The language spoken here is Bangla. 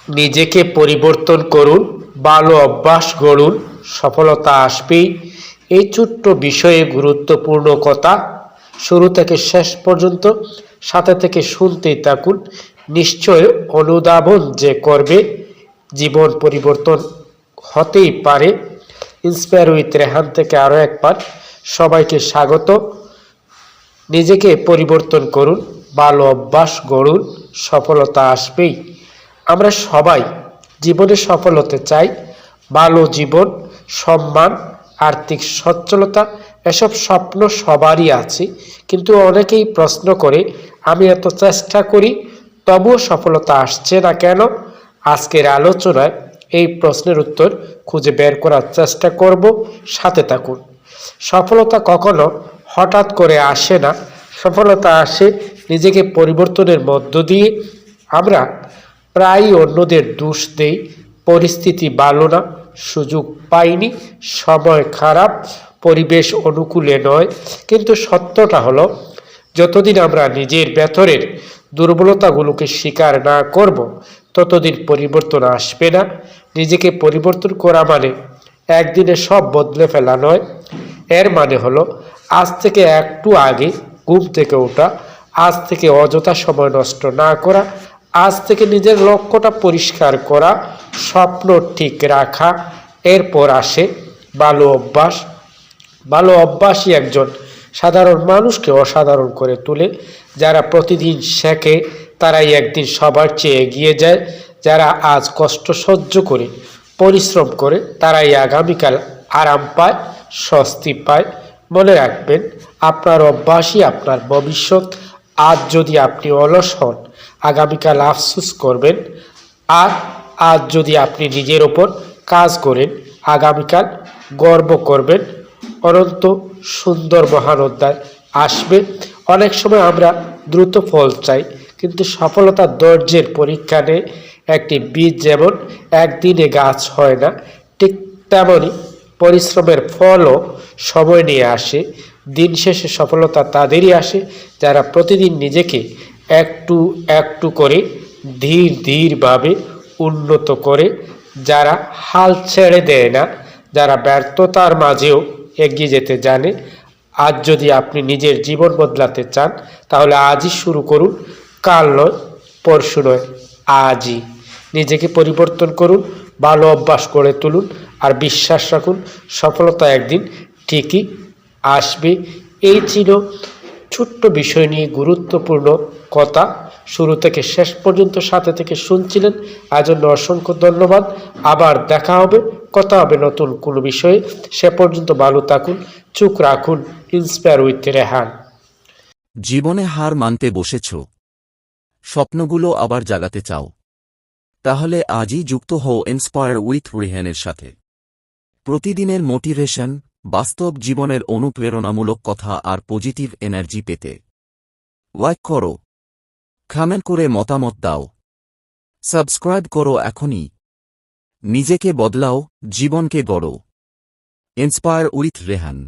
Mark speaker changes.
Speaker 1: নিজেকে পরিবর্তন করুন, ভালো অভ্যাস গড়ুন, সফলতা আসবেই। এই ছোট্ট বিষয়ে গুরুত্বপূর্ণ কথা শুরু থেকে শেষ পর্যন্ত সাথে থেকে শুনতেই থাকুন। নিশ্চয় অনুধাবন যে করবে জীবন পরিবর্তন হতেই পারে। ইন্সপায়ার উইথ রেহান থেকে আরও একবার সবাইকে স্বাগত। নিজেকে পরিবর্তন করুন, ভালো অভ্যাস গড়ুন, সফলতা আসবেই। আমরা সবাই জীবনে সফল হতে চাই। ভালো জীবন, সম্মান, আর্থিক সচ্ছলতা এসব স্বপ্ন সবারই আছে, কিন্তু অনেকেই প্রশ্ন করে আমি এত চেষ্টা করি তবুও সফলতা আসছে না কেন? আজকের আলোচনায় এই প্রশ্নের উত্তর খুঁজে বের করার চেষ্টা করব, সাথে থাকুন। সফলতা কখনো হঠাৎ করে আসে না, সফলতা আসে নিজেকে পরিবর্তনের মধ্য দিয়ে। আমরা প্রায়ই অন্যদের দোষ দেই, পরিস্থিতি ভালো না, সুযোগ পাইনি, সময় খারাপ, পরিবেশ অনুকূলে নয়। কিন্তু সত্যটা হলো, যতদিন আমরা নিজের ভেতরের দুর্বলতাগুলোকে স্বীকার না করব ততদিন পরিবর্তন আসবে না। নিজেকে পরিবর্তন করা মানে একদিনে সব বদলে ফেলা নয়। এর মানে হলো আজ থেকে একটু আগে ঘুম থেকে ওঠা, আজ থেকে অযথা সময় নষ্ট না করা, আজ থেকে নিজের লক্ষ্যটা পরিষ্কার করা, স্বপ্ন ঠিক রাখা। এরপর আসে ভালো অভ্যাস। ভালো অভ্যাসই একজন সাধারণ মানুষকে অসাধারণ করে তোলে। যারা প্রতিদিন শেখে তারাই একদিন সবার চেয়ে এগিয়ে যায়। যারা আজ কষ্ট সহ্য করে পরিশ্রম করে তারাই আগামীকাল আরাম পায়, স্বস্তি পায়। মনে রাখবেন, আপনার অভ্যাসই আপনার ভবিষ্যৎ। আজ যদি আপনি অলস হন, আগামীকাল আফসোস করবেন। আর আজ যদি আপনি নিজের ওপর কাজ করেন, আগামীকাল গর্ব করবেন। অনন্ত সুন্দর মহান অধ্যায় আসবে। অনেক সময় আমরা দ্রুত ফল চাই, কিন্তু সফলতা ধৈর্যের পরীক্ষা নেয়। একটি বীজ যেমন একদিনে গাছ হয় না, ঠিক তেমনই পরিশ্রমের ফলও সময় নিয়ে আসে। দিন শেষে সফলতা তাদেরই আসে যারা প্রতিদিন নিজেকে একটু একটু করে ধীর ধীরভাবে উন্নত করে, যারা হাল ছেড়ে দেয় না, যারা ব্যর্থতার মাঝেও এগিয়ে যেতে জানে। আজ যদি আপনি নিজের জীবন বদলাতে চান, তাহলে আজই শুরু করুন। কাল নয়, পরশু নয়, আজই নিজেকে পরিবর্তন করুন, ভালো অভ্যাস গড়ে তুলুন, আর বিশ্বাস রাখুন সফলতা একদিন ঠিকই আসবে। এই ছিল ছোট্ট বিষয় নিয়ে গুরুত্বপূর্ণ কথা। শুরু থেকে শেষ পর্যন্ত সাথে থেকে শুনছিলেন, আজন্য অসংখ্য ধন্যবাদ। আবার দেখা হবে, কথা হবে নতুন কোনো বিষয়ে। সে পর্যন্ত ভালো থাকুন, চোখ রাখুন ইন্সপায়ার উইথ রেহান।
Speaker 2: জীবনে হার মানতে বসেছ, স্বপ্নগুলো আবার জাগাতে চাও? তাহলে আজই যুক্ত হও ইন্সপায়ার উইথ রেহানের সাথে। প্রতিদিনের মোটিভেশন, বাস্তব জীবনের অনুপ্রেরণামূলক কথা আর পজিটিভ এনার্জি পেতে লাইক করো, কমেন্ট করে মতামত দাও, সাবস্ক্রাইব করো এখনই। নিজেকে বদলাও, জীবনকে গড়ো। Inspire with Rehan.